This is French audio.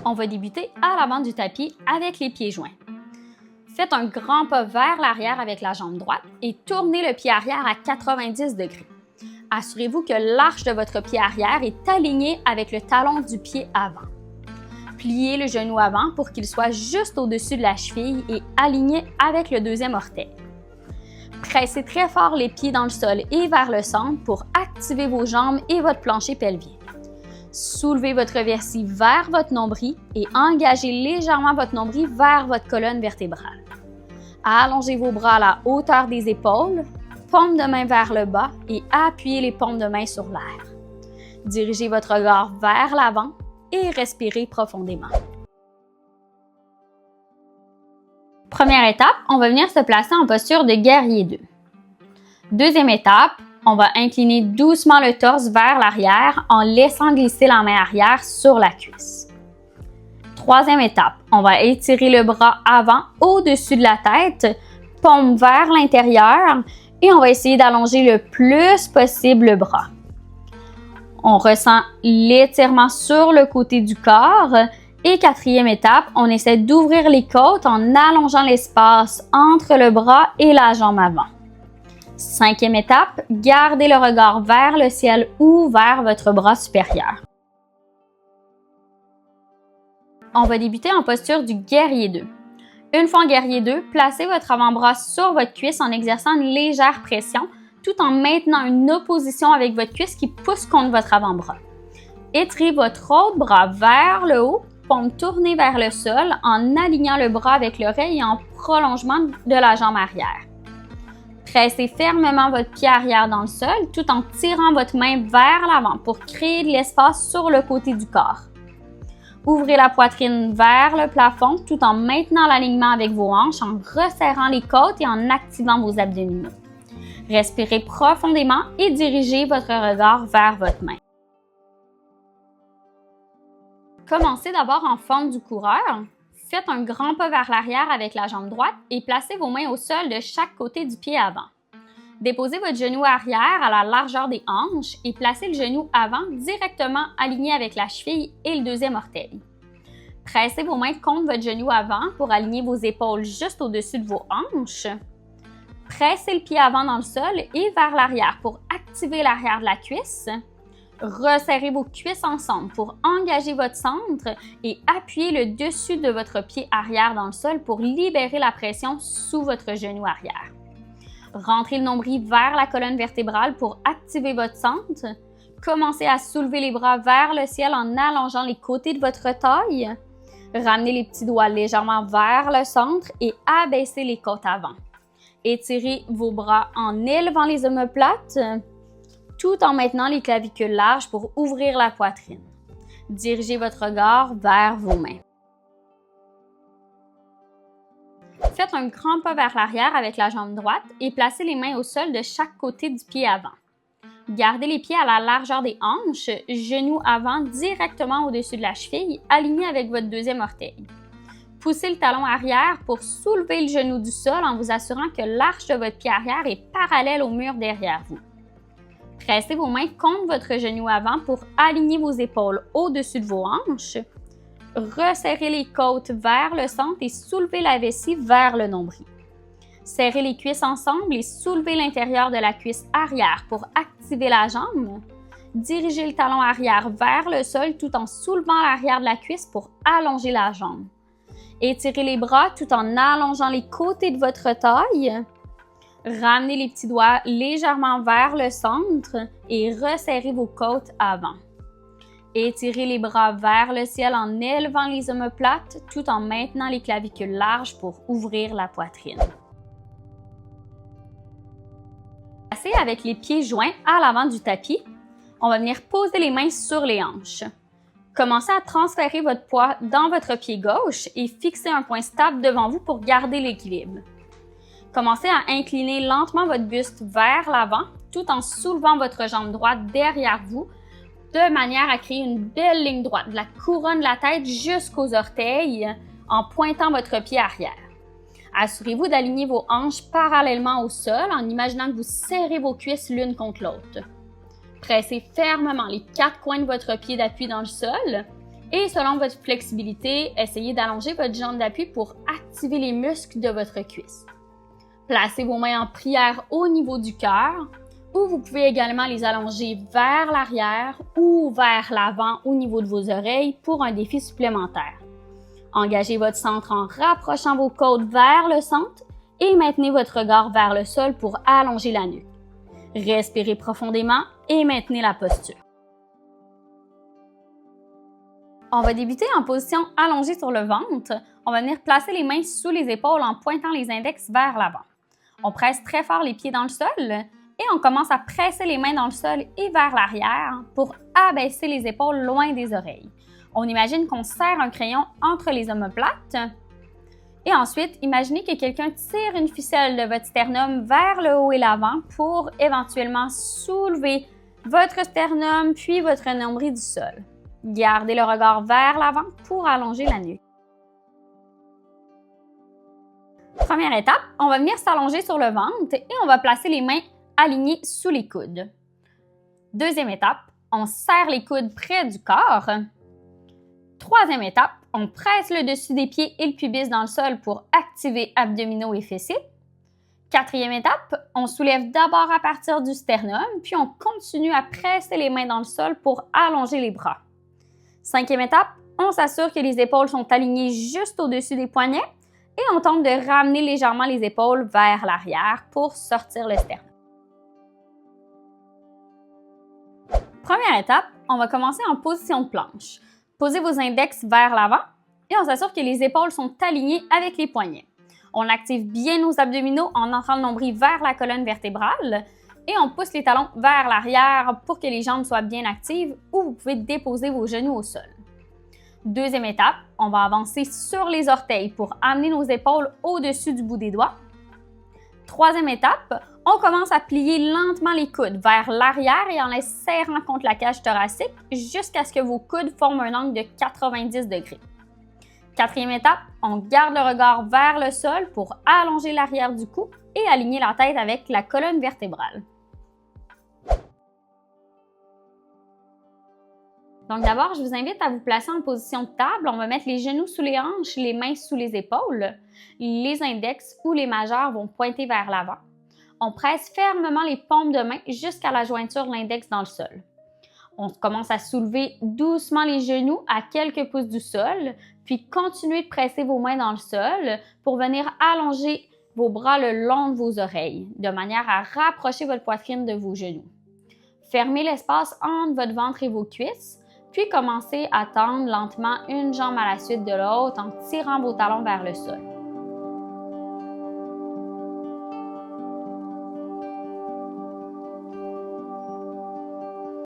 On va débuter à l'avant du tapis avec les pieds joints. Faites un grand pas vers l'arrière avec la jambe droite et tournez le pied arrière à 90 degrés. Assurez-vous que l'arche de votre pied arrière est alignée avec le talon du pied avant. Pliez le genou avant pour qu'il soit juste au-dessus de la cheville et aligné avec le deuxième orteil. Pressez très fort les pieds dans le sol et vers le centre pour activer vos jambes et votre plancher pelvien. Soulevez votre vessie vers votre nombril et engagez légèrement votre nombril vers votre colonne vertébrale. Allongez vos bras à la hauteur des épaules, paume de main vers le bas et appuyez les paumes de main sur l'air. Dirigez votre regard vers l'avant et respirez profondément. Première étape, on va venir se placer en posture de guerrier 2. Deuxième étape, on va incliner doucement le torse vers l'arrière en laissant glisser la main arrière sur la cuisse. Troisième étape, on va étirer le bras avant au-dessus de la tête, paume vers l'intérieur et on va essayer d'allonger le plus possible le bras. On ressent l'étirement sur le côté du corps. Et quatrième étape, on essaie d'ouvrir les côtes en allongeant l'espace entre le bras et la jambe avant. Cinquième étape, gardez le regard vers le ciel ou vers votre bras supérieur. On va débuter en posture du guerrier 2. Une fois en guerrier 2, placez votre avant-bras sur votre cuisse en exerçant une légère pression tout en maintenant une opposition avec votre cuisse qui pousse contre votre avant-bras. Étirez votre autre bras vers le haut, paume tournée vers le sol en alignant le bras avec l'oreille et en prolongement de la jambe arrière. Pressez fermement votre pied arrière dans le sol tout en tirant votre main vers l'avant pour créer de l'espace sur le côté du corps. Ouvrez la poitrine vers le plafond tout en maintenant l'alignement avec vos hanches, en resserrant les côtes et en activant vos abdominaux. Respirez profondément et dirigez votre regard vers votre main. Commencez d'abord en forme du coureur. Faites un grand pas vers l'arrière avec la jambe droite et placez vos mains au sol de chaque côté du pied avant. Déposez votre genou arrière à la largeur des hanches et placez le genou avant directement aligné avec la cheville et le deuxième orteil. Pressez vos mains contre votre genou avant pour aligner vos épaules juste au-dessus de vos hanches. Pressez le pied avant dans le sol et vers l'arrière pour activer l'arrière de la cuisse. Resserrez vos cuisses ensemble pour engager votre centre et appuyez le dessus de votre pied arrière dans le sol pour libérer la pression sous votre genou arrière. Rentrez le nombril vers la colonne vertébrale pour activer votre centre. Commencez à soulever les bras vers le ciel en allongeant les côtés de votre taille. Ramenez les petits doigts légèrement vers le centre et abaissez les côtes avant. Étirez vos bras en élevant les omoplates, tout en maintenant les clavicules larges pour ouvrir la poitrine. Dirigez votre regard vers vos mains. Faites un grand pas vers l'arrière avec la jambe droite et placez les mains au sol de chaque côté du pied avant. Gardez les pieds à la largeur des hanches, genoux avant directement au-dessus de la cheville, alignés avec votre deuxième orteil. Poussez le talon arrière pour soulever le genou du sol en vous assurant que l'arche de votre pied arrière est parallèle au mur derrière vous. Pressez vos mains contre votre genou avant pour aligner vos épaules au-dessus de vos hanches. Resserrez les côtes vers le centre et soulevez la vessie vers le nombril. Serrez les cuisses ensemble et soulevez l'intérieur de la cuisse arrière pour activer la jambe. Dirigez le talon arrière vers le sol tout en soulevant l'arrière de la cuisse pour allonger la jambe. Étirez les bras tout en allongeant les côtés de votre taille. Ramenez les petits doigts légèrement vers le centre et resserrez vos côtes avant. Étirez les bras vers le ciel en élevant les omoplates tout en maintenant les clavicules larges pour ouvrir la poitrine. Placez avec les pieds joints à l'avant du tapis. On va venir poser les mains sur les hanches. Commencez à transférer votre poids dans votre pied gauche et fixez un point stable devant vous pour garder l'équilibre. Commencez à incliner lentement votre buste vers l'avant tout en soulevant votre jambe droite derrière vous de manière à créer une belle ligne droite de la couronne de la tête jusqu'aux orteils en pointant votre pied arrière. Assurez-vous d'aligner vos hanches parallèlement au sol en imaginant que vous serrez vos cuisses l'une contre l'autre. Pressez fermement les 4 coins de votre pied d'appui dans le sol Et selon votre flexibilité, essayez d'allonger votre jambe d'appui pour activer les muscles de votre cuisse. Placez vos mains en prière au niveau du cœur, ou vous pouvez également les allonger vers l'arrière ou vers l'avant au niveau de vos oreilles pour un défi supplémentaire. Engagez votre centre en rapprochant vos côtes vers le centre et maintenez votre regard vers le sol pour allonger la nuque. Respirez profondément et maintenez la posture. On va débuter en position allongée sur le ventre. On va venir placer les mains sous les épaules en pointant les index vers l'avant. On presse très fort les pieds dans le sol et on commence à presser les mains dans le sol et vers l'arrière pour abaisser les épaules loin des oreilles. On imagine qu'on serre un crayon entre les omoplates. Et ensuite, imaginez que quelqu'un tire une ficelle de votre sternum vers le haut et l'avant pour éventuellement soulever votre sternum puis votre nombril du sol. Gardez le regard vers l'avant pour allonger la nuque. Première étape, on va venir s'allonger sur le ventre et on va placer les mains alignées sous les coudes. Deuxième étape, on serre les coudes près du corps. Troisième étape, on presse le dessus des pieds et le pubis dans le sol pour activer abdominaux et fessiers. Quatrième étape, on soulève d'abord à partir du sternum, puis on continue à presser les mains dans le sol pour allonger les bras. Cinquième étape, on s'assure que les épaules sont alignées juste au-dessus des poignets et on tente de ramener légèrement les épaules vers l'arrière pour sortir le sternum. Première étape, on va commencer en position de planche. Posez vos index vers l'avant et on s'assure que les épaules sont alignées avec les poignets. On active bien nos abdominaux en entrant le nombril vers la colonne vertébrale et on pousse les talons vers l'arrière pour que les jambes soient bien actives ou vous pouvez déposer vos genoux au sol. Deuxième étape, on va avancer sur les orteils pour amener nos épaules au-dessus du bout des doigts. Troisième étape, on commence à plier lentement les coudes vers l'arrière et en les serrant contre la cage thoracique jusqu'à ce que vos coudes forment un angle de 90 degrés. Quatrième étape, on garde le regard vers le sol pour allonger l'arrière du cou et aligner la tête avec la colonne vertébrale. Donc d'abord, je vous invite à vous placer en position de table. On va mettre les genoux sous les hanches, les mains sous les épaules. Les index ou les majeurs vont pointer vers l'avant. On presse fermement les paumes de main jusqu'à la jointure de l'index dans le sol. On commence à soulever doucement les genoux à quelques pouces du sol, puis continuez de presser vos mains dans le sol pour venir allonger vos bras le long de vos oreilles, de manière à rapprocher votre poitrine de vos genoux. Fermez l'espace entre votre ventre et vos cuisses, puis commencez à tendre lentement une jambe à la suite de l'autre en tirant vos talons vers le sol.